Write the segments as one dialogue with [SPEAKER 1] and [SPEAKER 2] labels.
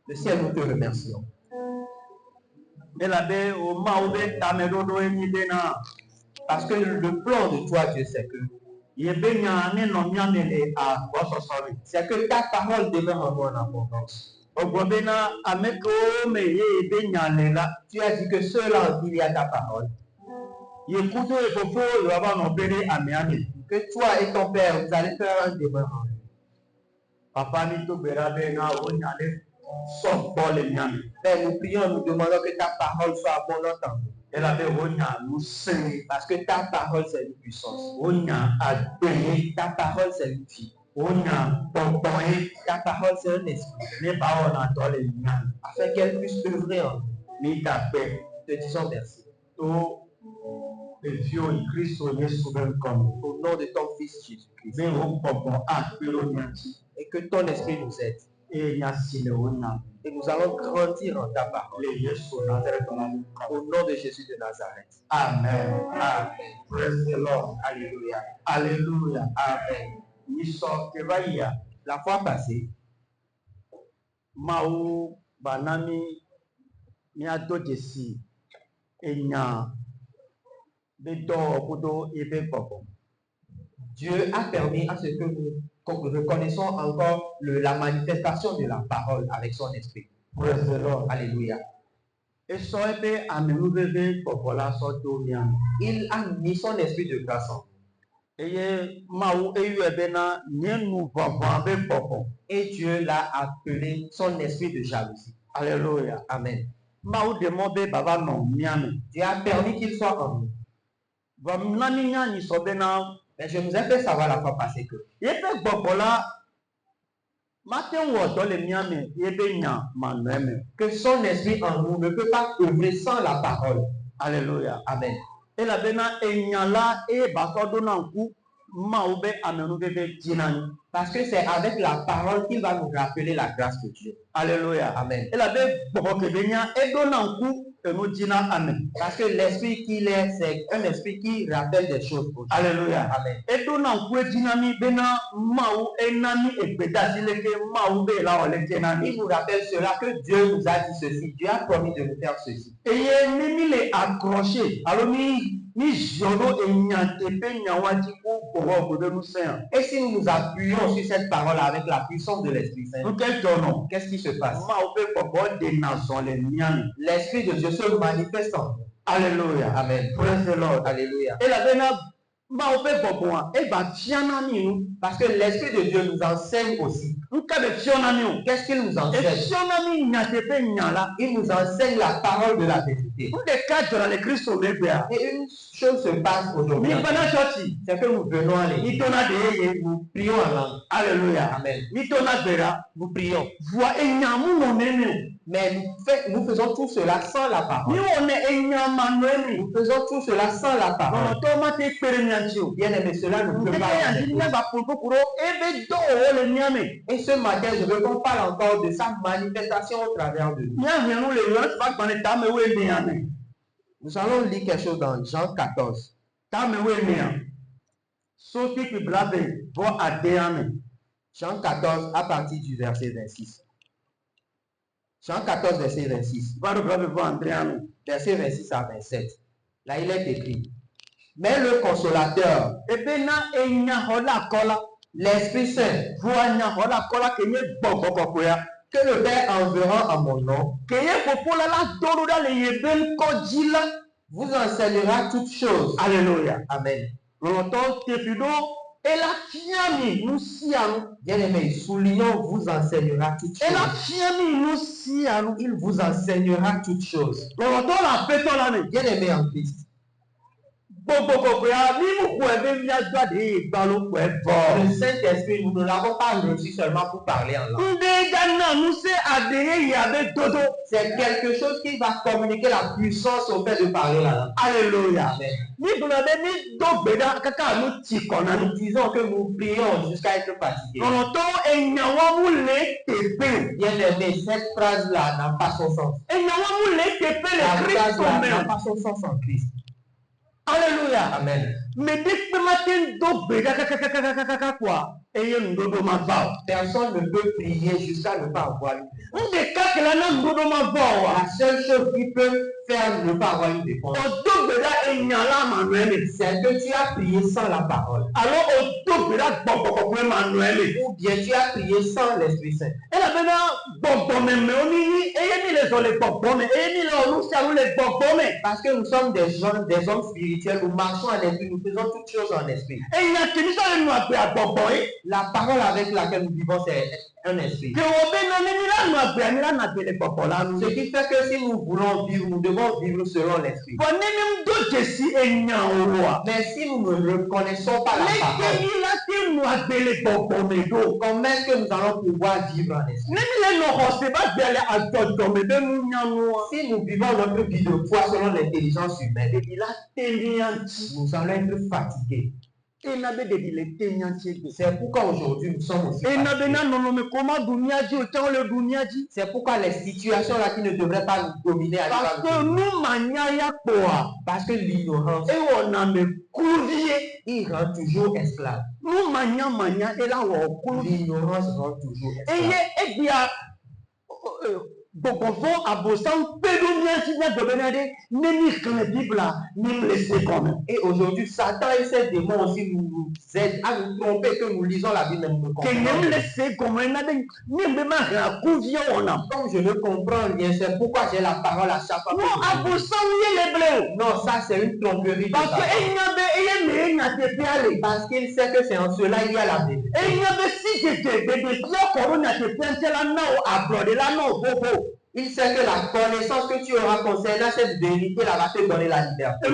[SPEAKER 1] Le ciel, nous te remercions. Parce que le plan de toi, Dieu, c'est que c'est que ta parole demeure en nous en abondance. Tu as dit que ceux-là il y a ta parole. Que toi et ton Père, vous allez faire un demeure en nous. Papa, Père, nous prions, nous demandons que ta parole soit abondante en nous. Parce que ta parole, c'est une puissance. Ta parole, c'est une vie. Ta parole, c'est un esprit. Afin qu'elle puisse œuvrer en nous. Te disons merci. Au nom de ton Fils Jésus-Christ. Et que ton esprit nous aide. Et nous allons grandir en ta parole. Au nom de Jésus de Nazareth. Amen. Amen. Praise the Lord. Alléluia. Alléluia. Amen. La fois passée, Maou Banami Miato Jessi Enya Beto Dieu a permis à ce que nous reconnaissons encore la manifestation de la parole avec son esprit. Alléluia. Il a mis son esprit de grâce en nous. Et Dieu l'a appelé son esprit de jalousie. Alléluia. Amen. Dieu a permis qu'il soit en nous. Mais je nous ai fait savoir la fois passée que son esprit en nous ne peut pas œuvrer sans la parole. Alléluia. Amen. Parce que c'est avec la parole qu'il va nous rappeler la grâce de Dieu. Alléluia. Amen. Parce que l'esprit qu'il est, c'est un esprit qui rappelle des choses. Alléluia. Amen. Il nous rappelle cela que Dieu nous a dit ceci. Dieu a promis de nous faire ceci. Et si nous nous appuyons sur cette parole avec la puissance de l'Esprit Saint, qu'est-ce qui se passe? L'Esprit de Dieu se manifeste en nous. Alléluia. Amen. Praise the Lord. Alléluia. Parce que l'Esprit de Dieu nous enseigne aussi. Qu'est-ce qu'il nous enseigne? Il nous enseigne la parole de la vérité. Et une chose se passe aujourd'hui. C'est que nous venons à l'église. Nous prions en langue. Alléluia. Amen. Nous prions. Mais nous faisons tout cela sans la parole. Nous faisons tout cela sans la parole. Bien aimé, cela ne peut pas. Et ce matin, je veux qu'on parle encore de sa manifestation au travers de nous. Nous allons lire quelque chose dans Jean 14. Jean 14 à partir du verset 26. Jean 14, verset 26. Verset 26 à 27. Là, il est écrit. Mais le consolateur, l'Esprit Saint, que le Père enverra en mon nom, vous enseignera toutes choses. Alléluia. Amen. Bien aimé, soulignons, vous enseignera toutes choses. Il vous enseignera toutes choses. Bien aimé en Christ. Le Saint-Esprit, nous ne l'avons pas reçu seulement pour parler en langue. C'est quelque chose qui va communiquer la puissance au fait de parler la langue. Alléluia. Amen. Nous disons que nous prions jusqu'à être fatigués. Bien aimé, cette phrase-là n'a pas son sens. La phrase-là n'a pas son sens en Christ. Alléluia. Amen. Personne ne peut prier jusqu'à ne pas avoir. La seule chose qui peut faire ne pas avoir une réponse, c'est que tu as prié sans la parole. Ou bien tu as prié sans l'Esprit Saint. Parce que nous sommes des hommes spirituels, nous marchons en esprit, nous faisons toutes choses en esprit. La parole avec laquelle nous vivons, c'est un esprit. Ce qui fait que si nous voulons vivre, nous devons vivre selon l'esprit. Mais si nous ne reconnaissons pas la parole, comment est-ce que nous allons pouvoir vivre en esprit? Si nous vivons notre vie de foi selon l'intelligence humaine, nous allons être fatigués. C'est pourquoi aujourd'hui nous sommes aussi fatigués. C'est pourquoi les situations là qui ne devraient pas nous dominer parce que l'ignorance, il rend toujours esclave. L'ignorance rend toujours esclave. Et aujourd'hui, Satan et ses démons aussi nous aident à nous tromper que nous lisons la Bible même. Comme je ne comprends rien, c'est pourquoi j'ai la parole à chaque fois. Non, ça c'est une tromperie. Parce qu'il sait que c'est en cela il y a la vérité. Il sait que la connaissance que tu auras concernant cette vérité-là va te donner la liberté.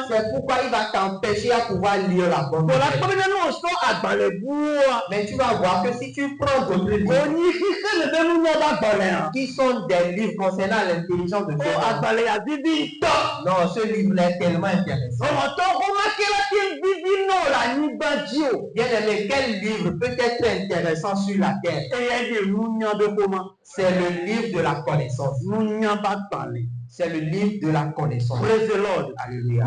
[SPEAKER 1] C'est pourquoi il va t'empêcher à pouvoir lire la bonne nouvelle. Mais tu vas voir que si tu prends d'autres livres, qui sont des livres concernant l'intelligence de Dieu, non, ce livre est tellement intéressant. Bien aimé, quel livre peut être intéressant sur la terre? C'est le livre de la connaissance. C'est le livre de la connaissance.
[SPEAKER 2] Praise the Lord.
[SPEAKER 1] Alléluia.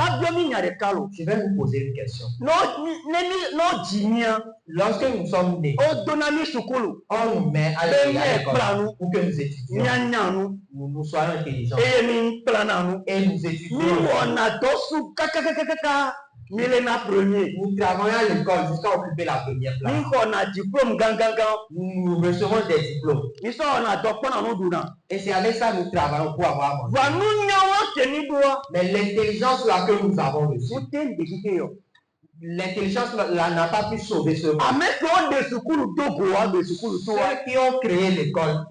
[SPEAKER 1] Je vais vous poser une question. Lorsque nous sommes nés, on nous met à l'école pour que nous étudions. Nous soyons intelligents. Et nous étudions. Nous travaillons à l'école jusqu'à occuper la première place. Nous recevons des diplômes. Et c'est avec ça que nous travaillons pour avoir mangé. Mais l'intelligence là que nous avons reçue, l'intelligence là n'a pas pu sauver ce monde. Ceux qui ont créé l'école,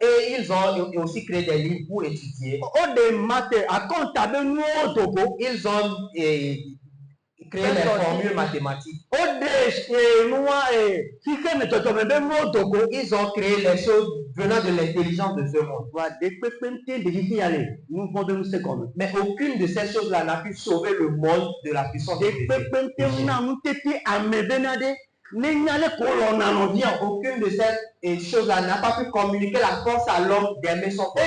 [SPEAKER 1] et ils ont aussi créé des livres pour étudier. Ils ont créé des formules mathématiques. Ils ont créé les choses venant de l'intelligence de ce monde. Mais aucune de ces choses-là n'a pu sauver le monde de la puissance de Dieu. Aucune de ces choses-là n'a pas pu communiquer la force à l'homme d'aimer son prochain.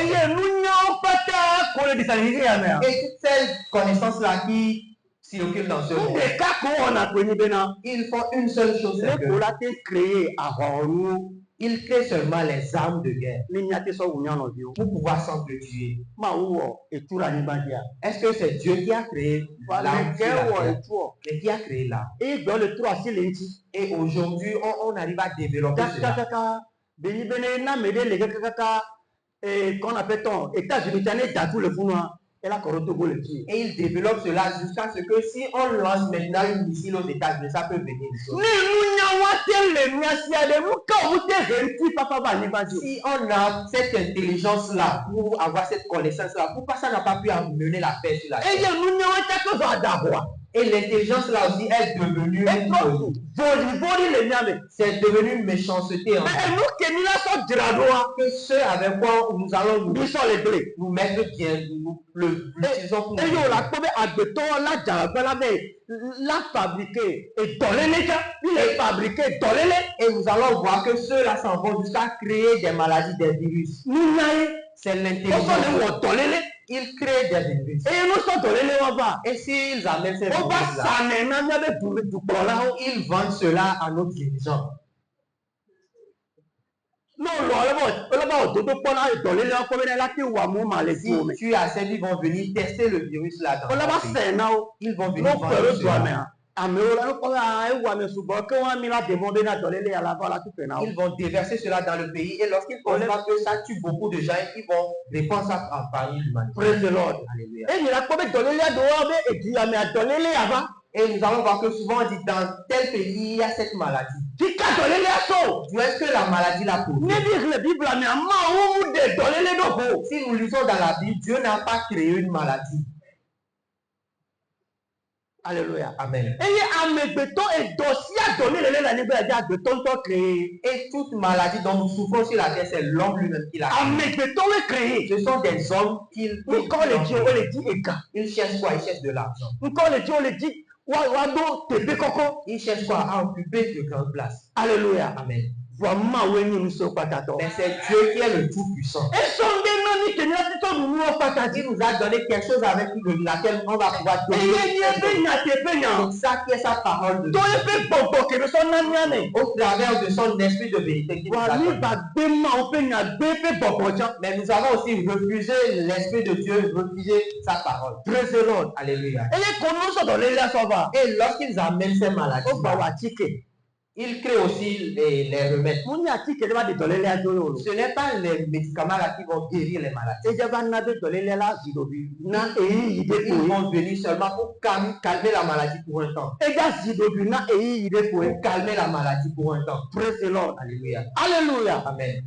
[SPEAKER 1] Et toutes ces connaissances-là qui circulent dans ce monde, ils font une seule chose, c'est que ils créent seulement les armes de guerre pour pouvoir s'entretuer. Est-ce que c'est Dieu qui a créé l'arme sur la terre? Mais qui a créé l'arme? Et aujourd'hui, on arrive à développer cela.
[SPEAKER 2] Qu'on appelle-t-on États-Unis,
[SPEAKER 1] et ils développent cela jusqu'à ce que si on lance maintenant une missile aux États-Unis, ça peut venir. Si on a cette intelligence-là pour avoir cette connaissance-là, pourquoi ça n'a pas pu amener la paix sur la terre? Et l'intelligence là aussi est devenue c'est devenu une méchanceté. Que ceux avec quoi nous allons nous mettre bien, nous l'utilisons pour nous. Et nous allons voir que ceux-là s'en vont jusqu'à créer des maladies, des virus. C'est l'intelligence. Ils créent des virus. Et s'ils amènent ces virus-là, ils vendent cela à nos dirigeants. Si tu as servi, ils vont venir tester le virus là dans ton pays. Ils vont venir vendre cela. Ils vont déverser cela dans le pays et lorsqu'ils constatent que ça tue beaucoup de gens, ils vont répandre ça parmi l'humanité.
[SPEAKER 2] Praise the Lord.
[SPEAKER 1] Alléluia. Et nous allons voir que souvent on dit dans tel pays il y a cette maladie. D'où est-ce que la maladie l'a produit? Si nous lisons dans la Bible, Dieu n'a pas créé une maladie.
[SPEAKER 2] Alléluia.
[SPEAKER 1] Amen. Et toute maladie dont nous souffrons sur la terre, c'est l'homme lui-même qui l'a créé. Ce sont des hommes qui ils cherchent quoi? Ils cherchent de l'argent. Ils cherchent quoi? À occuper de grandes places.
[SPEAKER 2] Alléluia.
[SPEAKER 1] Amen. Mais c'est Dieu qui est le Tout-Puissant. Il nous a donné quelque chose avec laquelle on va pouvoir donner. C'est ça qui est sa parole de Dieu. Au travers de son esprit de vérité qui nous a donné. Mais nous avons aussi refusé l'esprit de Dieu, refusé sa parole.
[SPEAKER 2] Praise the Lord.
[SPEAKER 1] Alléluia. Et lorsqu'ils amènent ces maladies, ils créent aussi les remèdes. Ce n'est pas les médicaments là qui vont guérir les maladies. Ils vont venir seulement pour calmer la maladie pour un temps. Pour calmer la maladie pour un temps.
[SPEAKER 2] Praise the Lord.
[SPEAKER 1] Alléluia.
[SPEAKER 2] Alléluia.
[SPEAKER 1] Amen.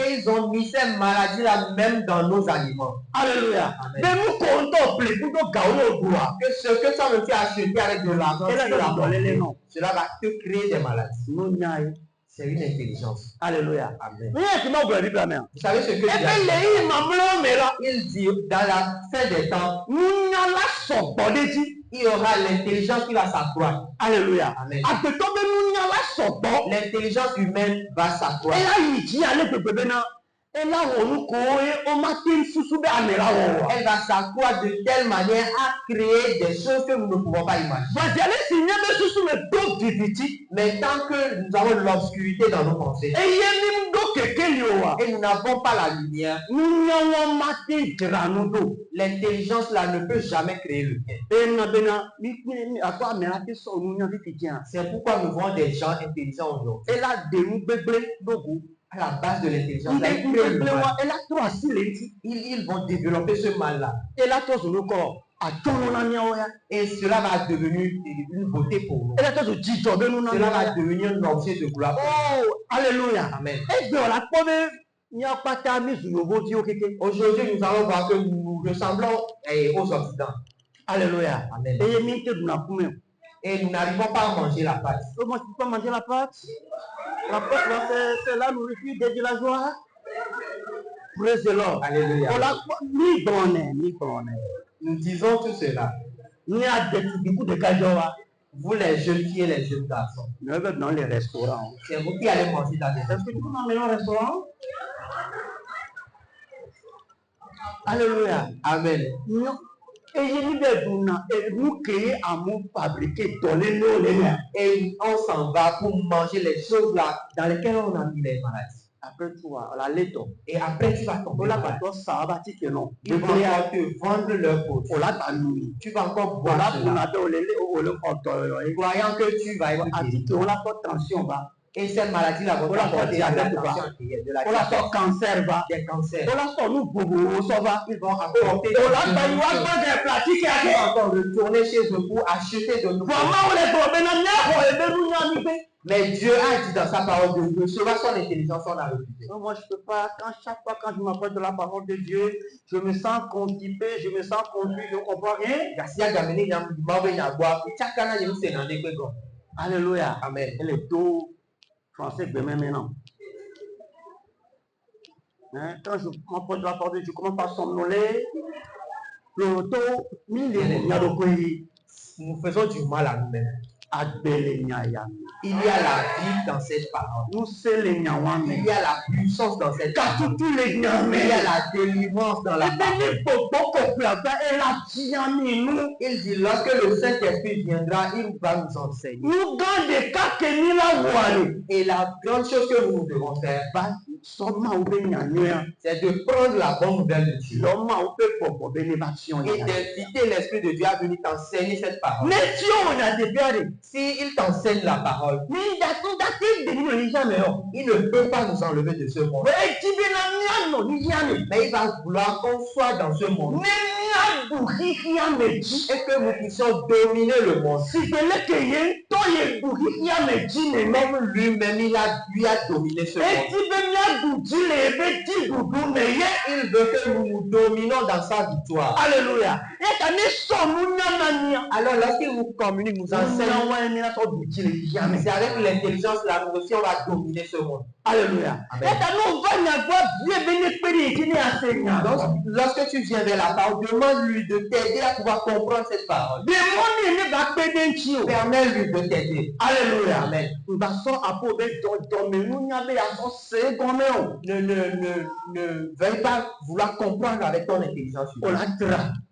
[SPEAKER 1] Et ils ont mis ces maladies là même dans nos aliments.
[SPEAKER 2] Alléluia.
[SPEAKER 1] Amen. Que ce que ça me fait acheter avec de l'argent, cela va te créer des maladies. C'est une intelligence.
[SPEAKER 2] Alléluia.
[SPEAKER 1] Amen.
[SPEAKER 2] Vous
[SPEAKER 1] savez ce que Dieu il dit dans la fin des temps, il y aura l'intelligence qui va s'accroître.
[SPEAKER 2] Alléluia.
[SPEAKER 1] Amen. L'intelligence humaine va s'accroître. Elle va s'accroître de telle manière à créer des choses que nous ne pouvons pas imaginer. Mais tant que nous avons l'obscurité dans nos pensées et nous n'avons pas la lumière, l'intelligence là ne peut jamais créer le bien. C'est pourquoi nous voyons des gens intelligents aujourd'hui. À la base de l'intelligence, ils vont développer ce mal-là. Et cela va devenir une beauté pour nous. Cela va devenir un objet de gloire.
[SPEAKER 2] Oh, alléluia.
[SPEAKER 1] Amen.
[SPEAKER 2] Aujourd'hui,
[SPEAKER 1] nous allons voir que nous ressemblons aux Occidentaux.
[SPEAKER 2] Alléluia.
[SPEAKER 1] Amen. Et nous n'arrivons pas à manger la pâte.
[SPEAKER 2] Comment tu peux manger la pâte? La pâte, c'est la nourriture des villageois. Praise the Lord.
[SPEAKER 1] Alléluia. Nous disons tout cela. Vous les jeunes filles et les jeunes garçons.
[SPEAKER 2] Dans les restaurants.
[SPEAKER 1] C'est vous qui allez manger dans les restaurants. Est-ce que tu peux m'emmener au restaurant?
[SPEAKER 2] Alléluia.
[SPEAKER 1] Amen.
[SPEAKER 2] Et
[SPEAKER 1] on s'en va pour manger les choses là dans lesquelles on a mis les maladies.
[SPEAKER 2] Après tu vas la lettre.
[SPEAKER 1] Et après tu vas tomber malade. Ils vont te vendre leur peau. Tu vas encore boire cela. Croyant que tu vas être guéri. Et cette maladie-là va t'apporter de la tension artérielle, de la
[SPEAKER 2] cancer,
[SPEAKER 1] des cancers.
[SPEAKER 2] Ils vont apporter
[SPEAKER 1] ils vont encore retourner chez eux pour acheter de nouveaux. Mais Dieu a dit dans sa parole de recevoir son intelligence, on a refusé.
[SPEAKER 2] Moi, je ne peux pas, chaque fois quand je m'approche de la parole de Dieu, je me sens constipé, je me sens confus, je ne comprends rien. Alléluia.
[SPEAKER 1] Amen.
[SPEAKER 2] Et les taux français de même maintenant. Quand je m'approche de la parole de Dieu, je commence par somnoler. Le taux,
[SPEAKER 1] nous faisons du mal à nous-mêmes. Il y a la vie dans cette parole. Il y a la puissance dans cette parole. Il y a la délivrance dans la parole. Il dit, lorsque le Saint-Esprit viendra, il va nous enseigner. Et la grande chose que nous devons faire, c'est de prendre la bonne nouvelle de Dieu et d'inviter l'Esprit de Dieu à venir t'enseigner cette parole. Si il t'enseigne la parole, il ne peut pas nous enlever de ce monde. Mais il va vouloir qu'on soit dans ce monde et que nous puissions dominer le monde. Même lui-même, lui a dominé ce monde. Il veut que nous nous dominons dans sa victoire.
[SPEAKER 2] Alléluia.
[SPEAKER 1] Alors lorsqu'il nous communique, nous enseigne, c'est avec l'intelligence, la notion, on va dominer ce monde.
[SPEAKER 2] Alléluia.
[SPEAKER 1] Donc, lorsque tu viens vers la parole, demande-lui de t'aider à pouvoir comprendre cette parole. Permets-lui de t'aider.
[SPEAKER 2] Alléluia.
[SPEAKER 1] Amen. Ne veuille pas vouloir comprendre avec ton intelligence.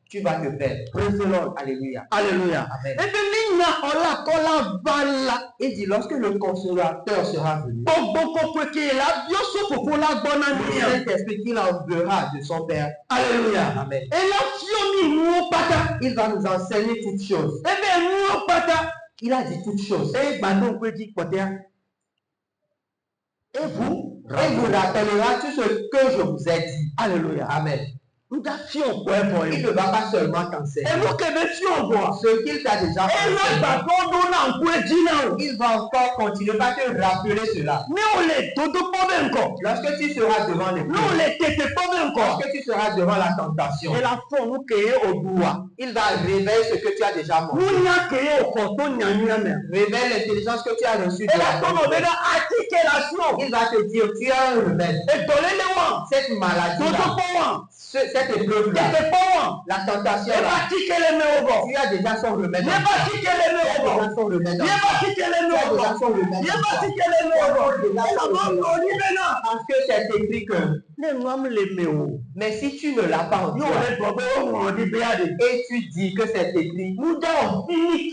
[SPEAKER 1] Tu vas te perdre.
[SPEAKER 2] Praise the Lord.
[SPEAKER 1] Alléluia.
[SPEAKER 2] Alléluia.
[SPEAKER 1] Amen. Il dit, lorsque le consolateur sera venu, le Saint-Esprit qu'il enverra de son Père.
[SPEAKER 2] Alléluia.
[SPEAKER 1] Amen. Il va nous enseigner toutes choses. Il a dit toutes choses. Et vous rappellera tout ce que je vous ai dit.
[SPEAKER 2] Alléluia.
[SPEAKER 1] Amen. Il ne va pas seulement t'enseigner ce qu'il t'a déjà enseigné. Il va encore continuer à te rappeler cela. Lorsque tu seras devant les lorsque tu seras devant la tentation, il va révéler ce que tu as déjà montré. Révèle l'intelligence que tu as reçue de la il va te dire, tu as un remède. Cette maladie, cette épreuve-là, la tentation, tu as déjà son remède. Parce que c'est écrit que, mais si tu ne l'as pas en toi, et tu dis que c'est écrit,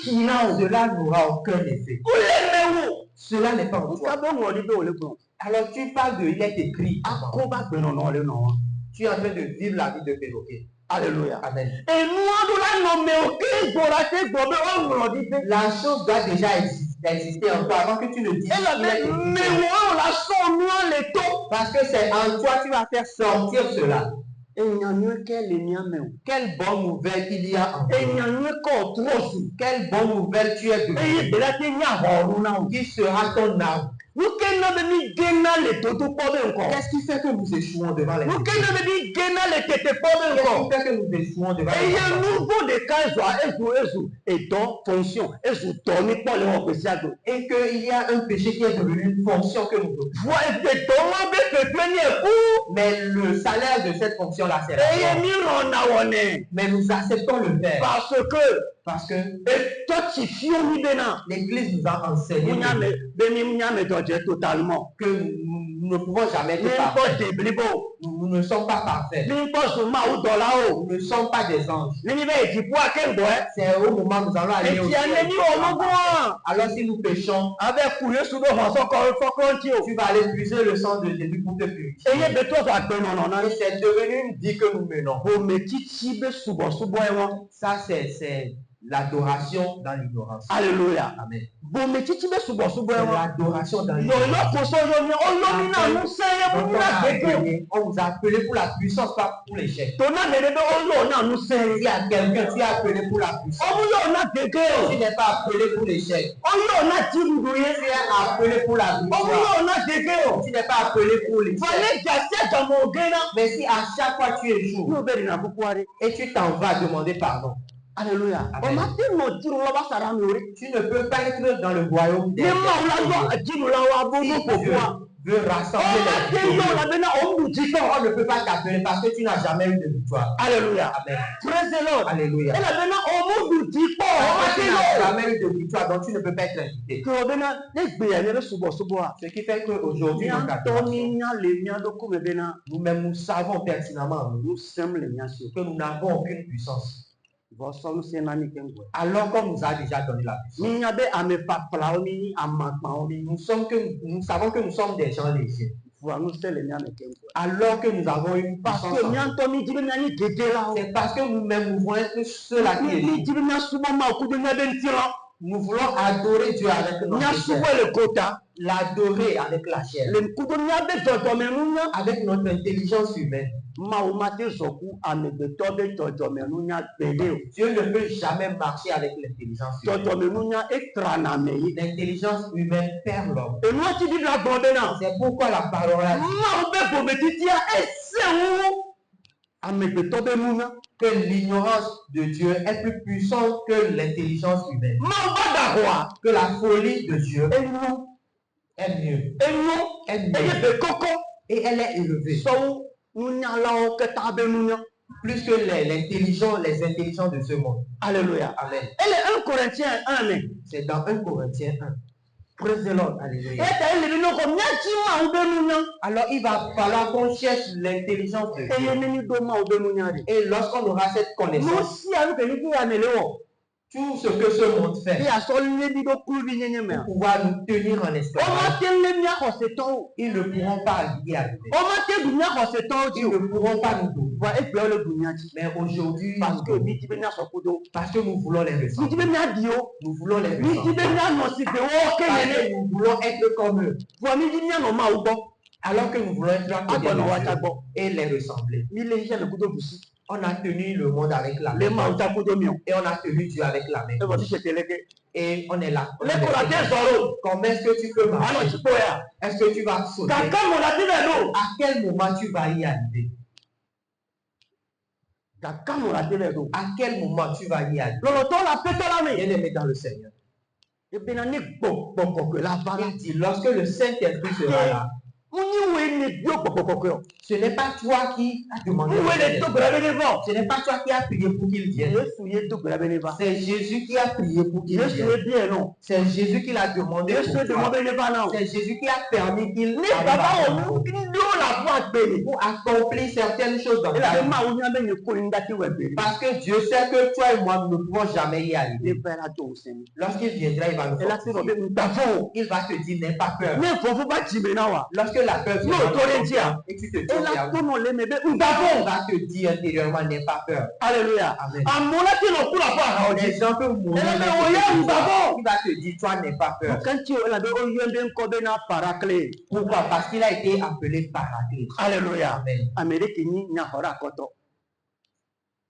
[SPEAKER 1] cela n'aura aucun effet. Cela n'est pas en toi. Alors tu parles de il est écrit. Tu es en train de vivre la vie de perroquet.
[SPEAKER 2] Alléluia.
[SPEAKER 1] Amen. La chose doit déjà exister en toi avant que tu ne dises. Parce que c'est en toi tu vas faire sortir cela. Quelle bonne nouvelle il y a en toi. Quelle bonne nouvelle tu es devenu. Qui sera ton âme. Qu'est-ce qui fait que nous échouons devant les Qu'est-ce qui fait que nous échouons devant et qu'il y a un péché qui est devenu une fonction que nous devons. Mais le salaire de cette fonction-là, c'est la mort. Mais nous acceptons le faire. Parce que l'Église nous a enseigné que nous ne pouvons jamais être parfaits. Nous ne sommes pas parfaits. Nous ne sommes pas des anges. C'est au moment où nous allons aller au ciel. Alors si nous péchons, tu vas aller puiser le sang de Jésus pour te purifier. Et c'est devenu une vie que nous menons. Ça, c'est l'adoration dans l'ignorance.
[SPEAKER 2] Alléluia.
[SPEAKER 1] Amen.
[SPEAKER 2] C'est
[SPEAKER 1] l'adoration dans l'ignorance. On vous a appelé pour la puissance, pas pour l'échec. Il y a quelqu'un qui a appelé pour la puissance. Tu n'es pas appelé pour l'échec. Tu es appelé pour la victoire. Tu n'es pas appelé pour l'échec. Mais si à chaque fois tu échoues et tu t'en vas demander pardon.
[SPEAKER 2] Alléluia.
[SPEAKER 1] Tu ne peux pas être dans le royaume des veut rassembler les victorieux. On ne peut pas t'appeler parce que tu n'as jamais eu de victoire.
[SPEAKER 2] Alléluia.
[SPEAKER 1] Amen.
[SPEAKER 2] Praise the Lord.
[SPEAKER 1] Alléluia.
[SPEAKER 2] Et là maintenant, on nous dit pas.
[SPEAKER 1] Parce que tu n'as jamais eu de victoire, donc tu ne peux pas être invité. Ce qui fait qu'aujourd'hui, nous-mêmes, nous savons pertinemment que nous n'avons aucune puissance. Alors qu'on nous a déjà donné la puissance. Nous savons que nous sommes des gens légers. Alors que nous avons une puissance. C'est parce que nous-mêmes nous voulons être ceux-là qui est. Nous voulons adorer Dieu avec notre chair. L'adorer avec la chair. Avec notre intelligence humaine. Dieu ne peut jamais marcher avec l'intelligence humaine. L'intelligence humaine perd l'homme. C'est pourquoi la parole a dit que l'ignorance de Dieu est plus puissante que l'intelligence humaine. Que la folie de Dieu est mieux. Et elle est élevée. Plus que les intelligences de ce monde.
[SPEAKER 2] Alléluia.
[SPEAKER 1] Amen.
[SPEAKER 2] Elle est 1 Corinthiens 1.
[SPEAKER 1] C'est dans 1 Corinthiens 1.
[SPEAKER 2] Praise the Lord.
[SPEAKER 1] Alléluia. Alors il va falloir qu'on cherche l'intelligence de Dieu. Et lorsqu'on aura cette connaissance, tout ce que ce monde fait pour pouvoir nous tenir en esclavage, ils ne pourront pas y arriver. Ils ne pourront pas nous dominer. Mais aujourd'hui, parce que nous voulons les ressembler. Nous voulons les ressembler. Parce que nous voulons être comme eux. Alors que nous voulons être là et les ressembler. On a tenu le monde avec la main. Et on a tenu Dieu avec la main. Et on est là. Comment est-ce que tu peux marcher? Est-ce que tu vas sauter? À quel moment tu vas y arriver? À quel moment tu vas y arriver? Bien-aimé dans le Seigneur. Il dit, lorsque le Saint-Esprit sera là, ce n'est pas toi qui as demandé. Ce n'est pas toi qui as prié pour qu'il vienne. C'est Jésus qui a prié pour qu'il vienne. C'est Jésus qui l'a demandé pour toi. C'est Jésus qui a permis qu'il arrive pour accomplir certaines choses dans ta vie. Parce que Dieu sait que toi et moi, nous ne pouvons jamais y arriver. Lorsqu'il viendra, il va nous fortifier. Il va te dire, n'aie pas peur. Lorsque la peur vient et tu te dis, on va te dire intérieurement, n'aie pas peur.
[SPEAKER 2] Alléluia.
[SPEAKER 1] Amen. Les gens peuvent mourir. Il va te dire, toi, n'aie pas peur. Pourquoi? Parce qu'il a été appelé Paraclet.
[SPEAKER 2] Alléluia.
[SPEAKER 1] Amen.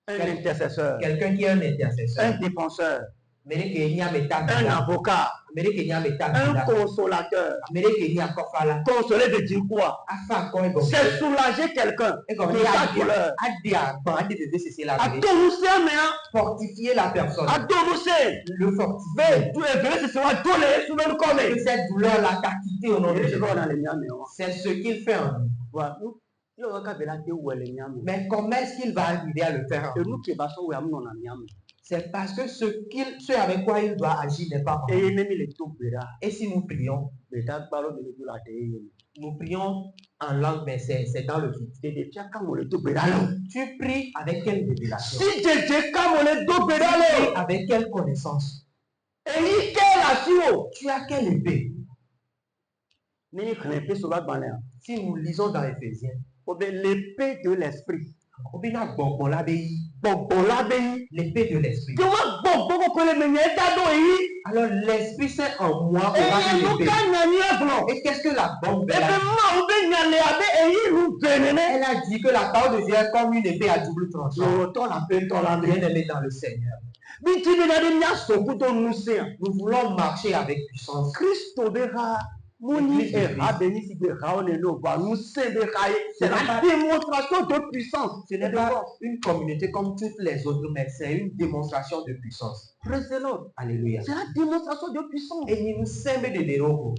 [SPEAKER 2] Un intercesseur.
[SPEAKER 1] Quelqu'un qui est un intercesseur.
[SPEAKER 2] Un défenseur.
[SPEAKER 1] Un
[SPEAKER 2] avocat. Un consolateur. Consoler veut dire quoi? C'est soulager quelqu'un de sa douleur.
[SPEAKER 1] Fortifier la personne. Le
[SPEAKER 2] fortifier.
[SPEAKER 1] Que cette douleur-là t'a quitté au nom de Jésus. C'est ce qu'il fait en nous. Mais comment est-ce qu'il va arriver à le faire en nous? C'est parce que ce avec quoi il doit agir n'est pas en nous. Et si nous prions, en langue, mais c'est dans le vide. Tu pries avec quelle révélation? Tu pries avec quelle connaissance? Tu as quelle épée? Si nous lisons dans Éphésiens,
[SPEAKER 2] l'épée de l'esprit.
[SPEAKER 1] L'épée de l'esprit. Alors l'esprit c'est en moi. Et qu'est-ce que la bombe? Elle a dit que la parole de Dieu est comme une épée à double tranchant. Bien-aimé dans le Seigneur. Nous voulons marcher avec puissance. C'est la démonstration de puissance. Ce n'est pas une communauté comme toutes les autres, mais c'est une démonstration de puissance. Alléluia.
[SPEAKER 2] C'est la démonstration de puissance.
[SPEAKER 1] Et nous sommes des héros.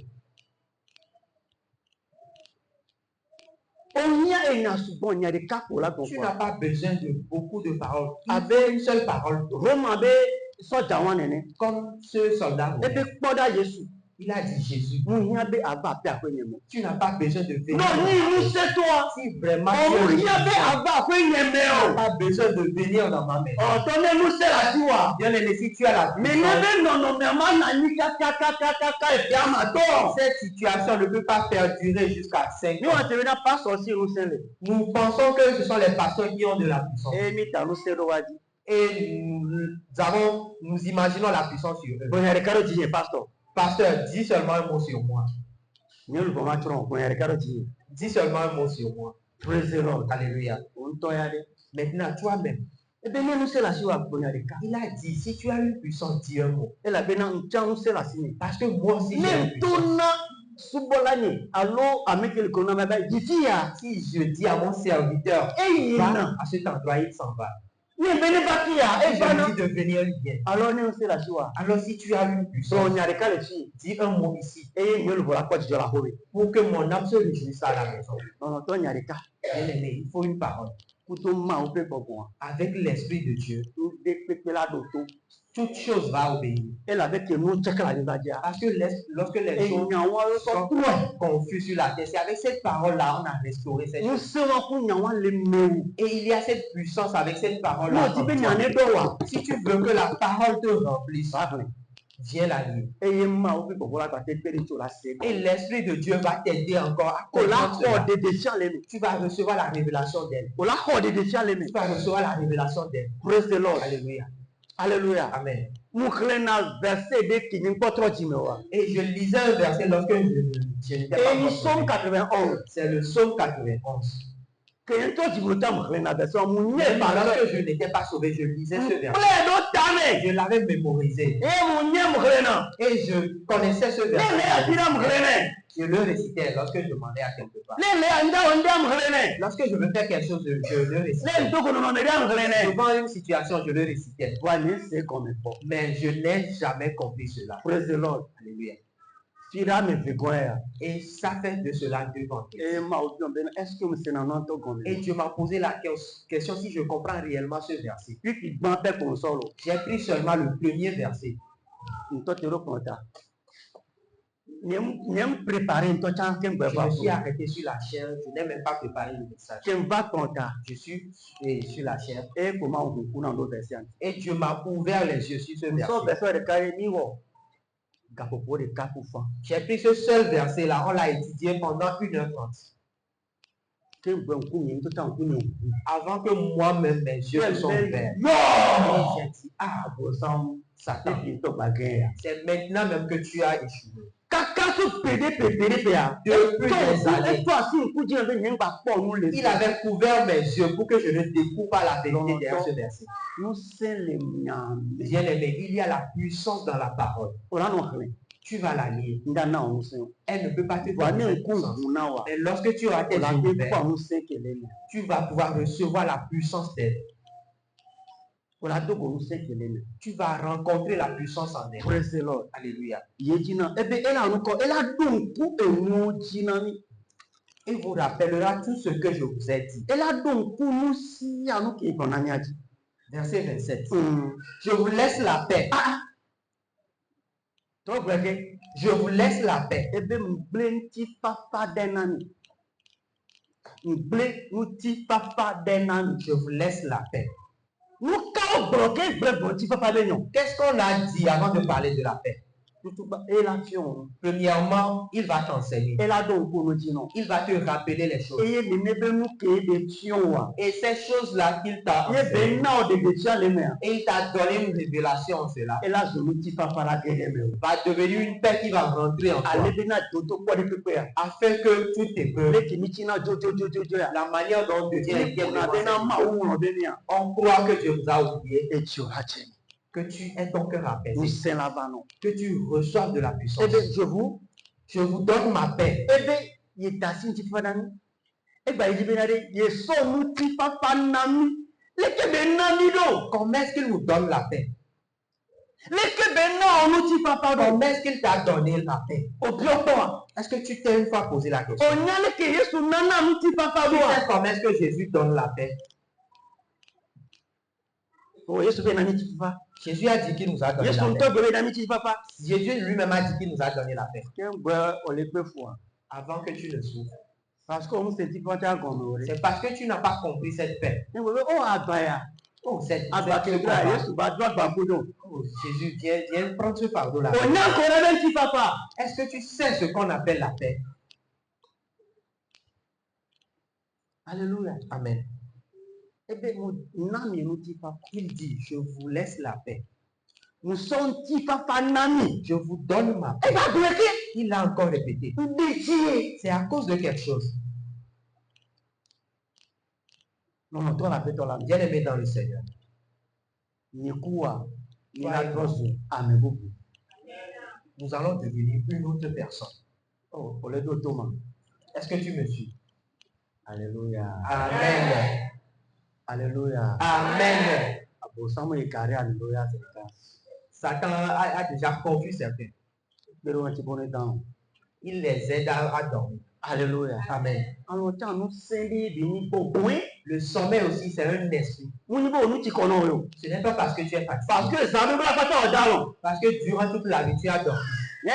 [SPEAKER 1] Tu n'as pas besoin de beaucoup de paroles. Avec une seule parole. Comme ce soldat. Il a dit Jésus. Tu n'as pas besoin de venir. Non, c'est toi. Si vraiment tu n'as pas besoin de venir dans ma maison. Bien-aimé, si tu as la cette situation ne peut pas perdurer jusqu'à 5 ans. Nous pensons que ce sont les pasteurs qui ont de la puissance. Et nous imaginons la puissance sur eux. Pasteur, dis seulement un mot sur moi. Dis seulement un mot sur moi. Praise the Lord. Alléluia. Maintenant, toi-même. Il a dit, si tu as une puissance, dis un mot. Parce que moi aussi, j'ai une puissance. Si je dis à mon serviteur, va à cet endroit, il s'en va. Et je me dis de venir bien. Alors si tu as une puissance, dis un mot ici. Pour que mon âme se réjouisse à la maison. Bien-aimé, il faut une parole. Avec l'Esprit de Dieu, toute chose va obéir. Parce que lorsque les choses sont confuses sur la terre, c'est avec cette parole-là on a restauré cette chose. Et il y a cette puissance avec cette parole-là. Si tu veux que la parole te remplisse, viens la lire. Et l'Esprit de Dieu va t'aider encore à comprendre cela. Tu vas recevoir la révélation d'elle. Tu vas recevoir la révélation d'elle. Praise the Lord. Alléluia. Alléluia. Amen. Et je lisais un verset lorsque je n'étais pas
[SPEAKER 2] Psaume 91.
[SPEAKER 1] C'est le psaume 91. Même lorsque je n'étais pas sauvé, je lisais ce verset. Je l'avais mémorisé. Et je connaissais ce verset. Je le récitais lorsque je demandais à quelque part. Lorsque je veux faire quelque chose, je le récitais. Devant une situation, je le récitais. Mais je n'ai jamais compris cela.
[SPEAKER 2] Praise the Lord.
[SPEAKER 1] Alléluia. Et ça fait de cela 2 ans. Et Dieu m'a posé la question si je comprends réellement ce verset. J'ai pris seulement le premier verset. Je me suis arrêté sur la chair, je n'ai même pas préparé le message. Je suis sur la chair. Et Dieu m'a ouvert les yeux sur ce verset. J'ai pris ce seul verset là, on l'a étudié pendant 1h30. Avant que moi-même mes yeux se sont ouverts. Et j'ai dit, ah, Satan, c'est maintenant même que tu as échoué. Il avait couvert mes yeux pour que je ne découvre pas la vérité derrière ce verset. Bien-aimé, il y a la puissance dans la parole. Tu vas la lire. Elle ne peut pas te donner cette puissance. Mais lorsque tu auras tes yeux ouverts, tu vas pouvoir recevoir la puissance d'elle. Tu vas rencontrer la puissance en elle.
[SPEAKER 2] Praise the Lord.
[SPEAKER 1] Alléluia. Il vous rappellera tout ce que je vous ai dit. Verset 27. Je vous laisse la paix. Je vous laisse la paix. Je vous laisse la paix. Qu'est-ce qu'on a dit avant de parler de la paix? Premièrement, il va t'enseigner. Il va te rappeler les choses. Et ces choses-là qu'il t'a enseigné. Et il t'a donné une révélation en cela. Va devenir une paix qui va rentrer en toi. Afin que tout tes peurs, la manière dont Dieu est, on croit que Dieu vous a oublié. Que tu aies ton cœur apaisé. Que tu reçoives de la puissance. Je vous donne ma paix. Comment est-ce qu'il nous donne la paix? Comment est-ce qu'il t'a donné la paix? Est-ce que tu t'es une fois posé la question? Tu sais comment est-ce que Jésus donne la paix? Jésus a dit qu'il nous a donné la paix. Jésus lui-même a dit qu'il nous a donné la paix. Avant que tu ne souffres. C'est parce que tu n'as pas compris cette paix. Oh, cette oh, Jésus, viens prendre ce fardeau-là. Est-ce que tu sais ce qu'on appelle la paix? Alléluia. Amen. Il dit, je vous laisse la paix. Je vous donne ma paix. Il a encore répété. C'est à cause de quelque chose. Bien-aimé dans le Seigneur. Nous allons devenir une autre personne. Est-ce que tu me suis? Alléluia. Amen. Alléluia. Amen. Satan a déjà confus certains. Il les aide à dormir. Alléluia. Amen. Le sommeil aussi, c'est un esprit. Ce n'est pas parce que tu es fatigué. Parce que durant toute la vie, tu as dormi. Moi,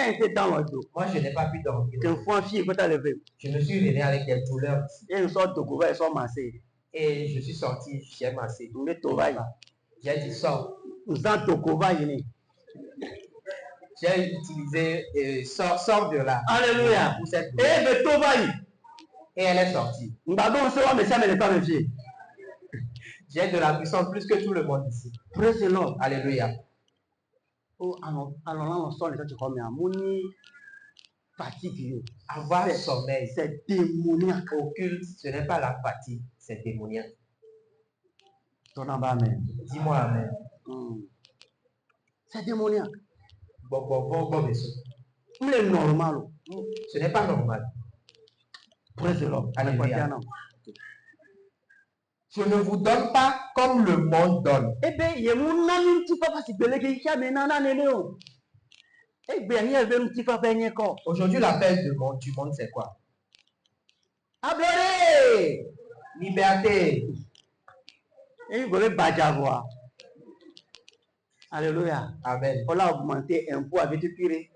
[SPEAKER 1] je n'ai pas pu dormir. Je me suis réveillé avec des douleurs. Et je suis sorti, j'ai massé. J'ai dit sors. J'ai utilisé sors de là. Alléluia. Et elle est sortie. J'ai de la puissance plus que tout le monde ici. Praise the Lord. Alléluia. Avoir sommeil, c'est démoniaque. Occulte, ce n'est pas la fatigue, c'est démoniaque. Dis-moi amen. C'est démoniaque. Normal. Ce n'est pas normal. Praise the Lord. Alléluia. Je ne vous donne pas comme le monde donne. Aujourd'hui, la paix du monde, c'est quoi? Liberté. Alléluia. Amen. On a augmenté un peu avec purée.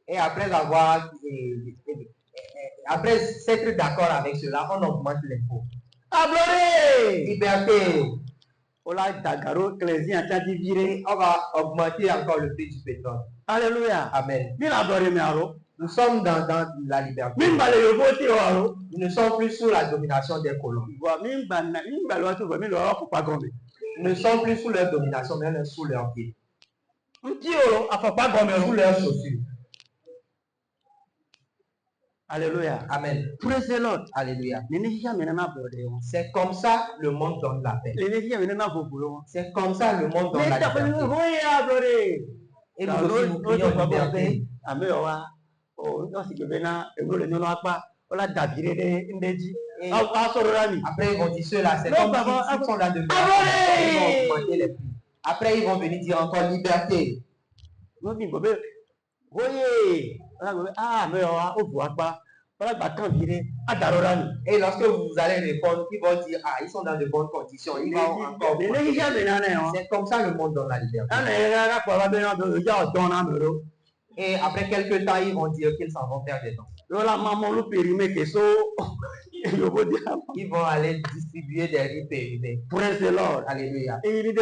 [SPEAKER 1] Et après après s'être d'accord avec cela, on augmente l'impôt. Liberté. On va augmenter encore le prix du pétrole. Alléluia. Amen. Nous sommes dans la liberté. Nous ne sommes plus sous la domination des colons. Nous ne sommes plus sous leur domination, mais nous sommes sous leur pied. Sous leurs chaussures. Alléluia. Amen. Praise the Lord. Alléluia. C'est comme ça le monde donne la paix. C'est comme ça le monde donne la liberté. Et nous aussi nous prions liberté. Après ils vont dire cela, c'est comme s'ils sont là de ils vont augmenter les prix. Après ils vont venir dire encore liberté. Et lorsque vous allez répondre, ils vont dire ils sont dans de bonnes conditions. Ils vont encore. C'est comme ça le monde donne la liberté. Et après quelques temps, ils vont dire qu'ils s'en vont faire des dons. Ils vont aller distribuer des riz périmés. Praise the Lord. Alléluia. Et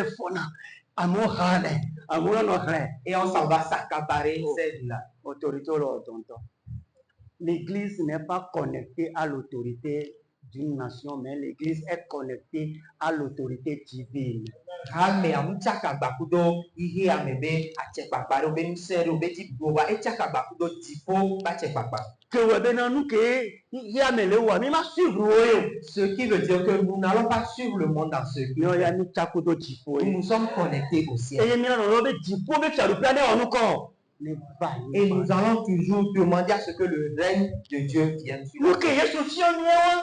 [SPEAKER 1] on s'en va s'accaparer celle-là. L'église n'est pas connectée à l'autorité d'une nation, mais l'église est connectée à l'autorité divine. Ce qui veut dire que nous n'allons pas suivre le monde dans ce qui nous sommes connectés au ciel. Et nous allons toujours demander à ce que le règne de Dieu vienne sur nous.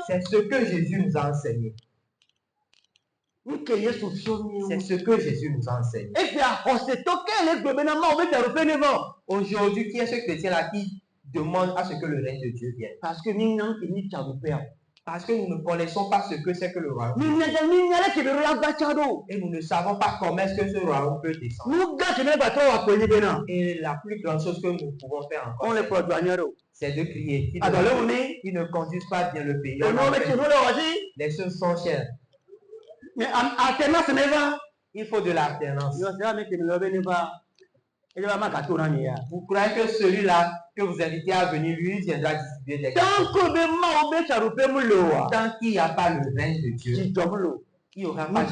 [SPEAKER 1] C'est ce que Jésus nous a enseigné. C'est ce que Jésus nous enseigne. Aujourd'hui, qui est ce chrétien-là qui demande à ce que le règne de Dieu vienne? Parce que nous ne connaissons pas ce que c'est que le royaume. Et nous ne savons pas comment est-ce que ce royaume peut descendre. Et la plus grande chose que nous pouvons faire encore, c'est de crier. Qui ne conduisent pas bien le pays. Les choses sont chères. Il faut de l'alternance. Vous croyez que celui-là que vous invitez à venir, lui viendra distribuer des gâteaux? Tant qu'il n'y a pas le règne de Dieu, il n'y aura pas de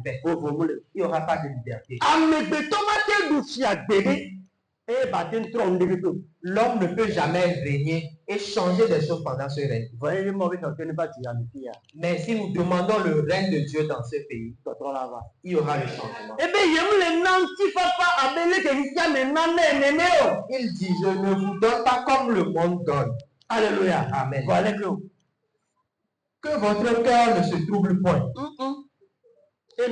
[SPEAKER 1] paix. Il n'y aura pas de liberté. L'homme ne peut jamais régner et changer des choses pendant ce règne. Mais si nous demandons le règne de Dieu dans ce pays, il y aura le changement. Il dit, je ne vous donne pas comme le monde donne. Alléluia. Amen. Que votre cœur ne se trouble point. Et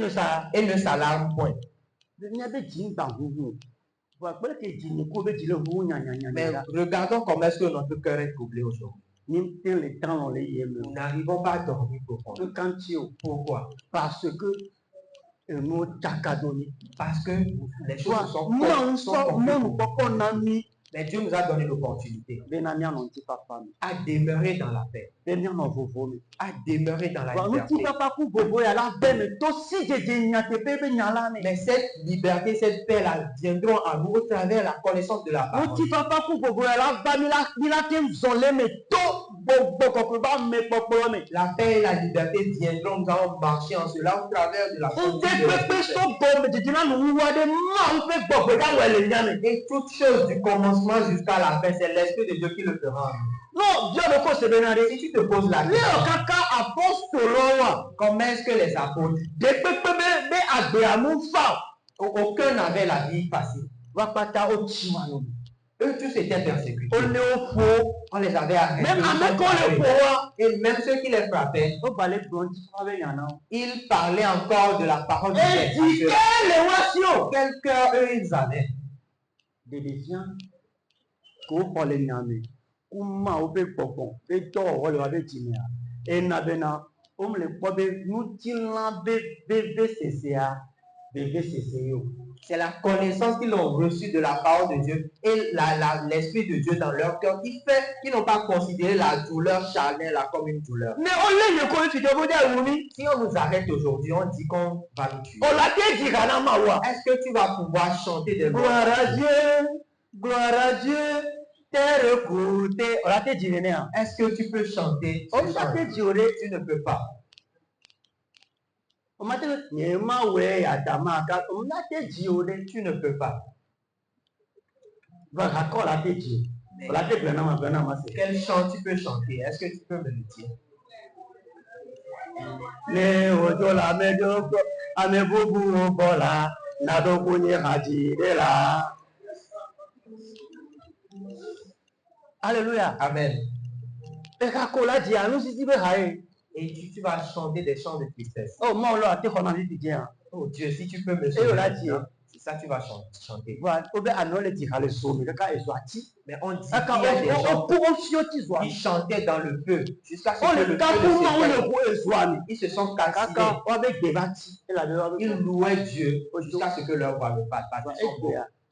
[SPEAKER 1] ne s'alarme point. Mais regardons comment est-ce que notre cœur est troublé aujourd'hui. Nous n'arrivons pas à dormir profondément. Pourquoi? Parce que les choses sont compliquées. Mais Dieu nous a donné l'opportunité à demeurer dans la paix, à demeurer dans la liberté. Mais cette liberté, cette paix-là viendront à nous au travers de la connaissance de la parole. La paix et la liberté viendront, nous allons marcher en cela au travers de la connaissance de la paix. Et toute chose du commencement jusqu'à la fin, c'est l'Esprit de Dieu qui le fera. Non, Dieu ne pose pas. Si tu te poses la question, comment est-ce que les apôtres, aucun n'avait la vie facile. Eux tous étaient persécutés. On les avait arrêtés. Et même ceux qui les frappaient, ils parlaient encore de la parole de Dieu. Quel cœur eux ils avaient. C'est la connaissance qu'ils ont reçue de la parole de Dieu et l'Esprit de Dieu dans leur cœur qui fait qu'ils n'ont pas considéré la douleur charnelle là comme une douleur. Mais si on nous arrête aujourd'hui, on dit qu'on va nous tuer. Est-ce que tu vas pouvoir chanter des gloire à Dieu, gloire à Dieu, t'es recouté. Est-ce que tu peux chanter? Tu ne peux pas. Tu ne peux pas. Quel chant tu peux chanter? Est-ce que tu peux me le dire? Alléluia. Amen. Et tu vas chanter des chants de tristesse. Oh Dieu, si tu peux me chanter. C'est ça que tu vas chanter. Mais on dit qu'il y a des gens qui chantaient dans le feu jusqu'à ce que le feu ils se sont cassés. Ils louaient Dieu jusqu'à ce que leur voix ne passe pas.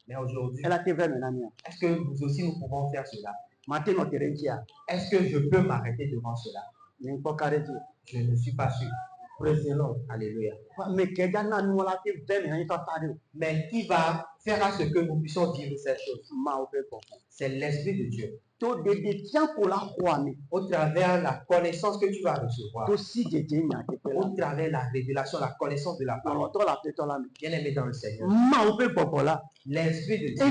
[SPEAKER 1] Mais aujourd'hui, est-ce que nous aussi nous pouvons faire cela? Est-ce que je peux m'arrêter devant cela? Je ne suis pas sûr. Alléluia. Mais qui va faire à ce que nous puissions vivre cette chose? C'est l'Esprit de Dieu. Au travers de la connaissance que tu vas recevoir, au travers de la révélation, la connaissance de la parole, bien aimé dans le Seigneur, l'Esprit de Dieu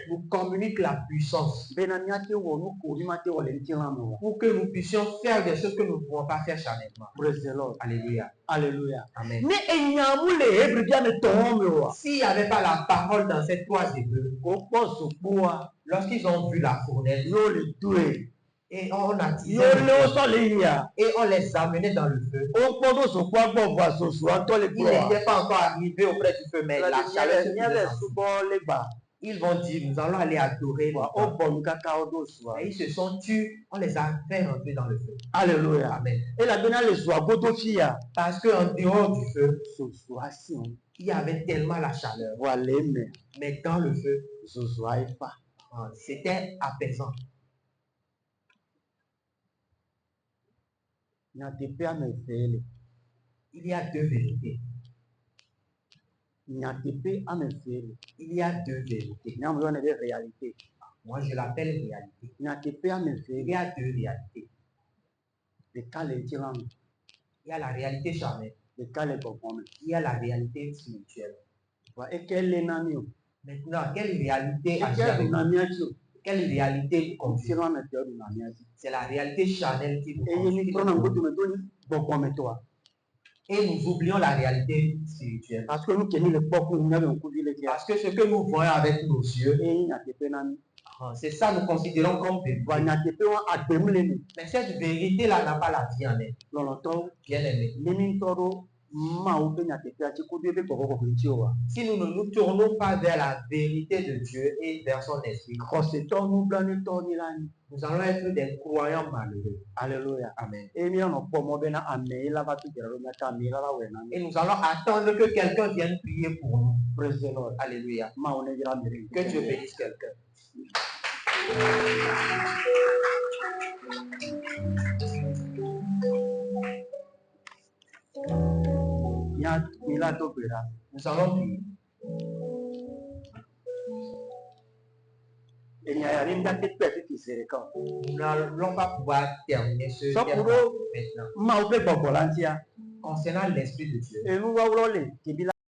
[SPEAKER 1] nous communique la puissance pour que nous puissions faire des choses que nous ne pouvons pas faire charnellement. Alléluia. Alléluia. Amen. S'il n'y avait pas la parole dans cette toise hébreu, lorsqu'ils ont vu la fournaise, Et on attisait
[SPEAKER 2] Yo
[SPEAKER 1] le
[SPEAKER 2] le
[SPEAKER 1] feu.
[SPEAKER 2] osole ya.
[SPEAKER 1] Et on les amenait dans le feu.
[SPEAKER 2] O podo so kwa gbo wa so so an to le
[SPEAKER 1] Ils
[SPEAKER 2] gbo.
[SPEAKER 1] n'étaient pas encore arrivés auprès du feu, mais la chaleur se faisait sentir. Ils vont dire, nous allons aller adorer. Et ils se sont tus, on les a fait rentrer dans le feu.
[SPEAKER 2] Alléluia.
[SPEAKER 1] Amen.
[SPEAKER 2] Et la bena le so agodo fia.
[SPEAKER 1] Parce qu'en dehors du feu,
[SPEAKER 2] Situation.
[SPEAKER 1] il y avait tellement la chaleur.
[SPEAKER 2] Voilà,
[SPEAKER 1] Mais dans le feu,
[SPEAKER 2] pas.
[SPEAKER 1] c'était apaisant.
[SPEAKER 2] Il y
[SPEAKER 1] a deux vérités.
[SPEAKER 2] Il y a
[SPEAKER 1] deux vérités. Moi, je l'appelle réalité. Il y a deux réalités. Il y a la réalité charnelle. Il y a la réalité spirituelle. Maintenant, quelle réalité quelle réalité c'est la réalité charnelle qui nous conduit. Et nous oublions la réalité spirituelle. Parce que ce que nous voyons avec nos yeux, c'est ça nous considérons comme vérité. Mais cette vérité-là n'a pas la vie en elle. Bien aimé. Si nous ne nous tournons pas vers la vérité de Dieu et vers son esprit, nous allons être des croyants malheureux. Alléluia. Amen. Et nous allons attendre que quelqu'un vienne prier pour nous. Praise the Lord. Alléluia. Que Dieu bénisse quelqu'un. Nous allons prier. Nous n'allons pas pouvoir terminer ce terme maintenant. Concernant l'Esprit de Dieu.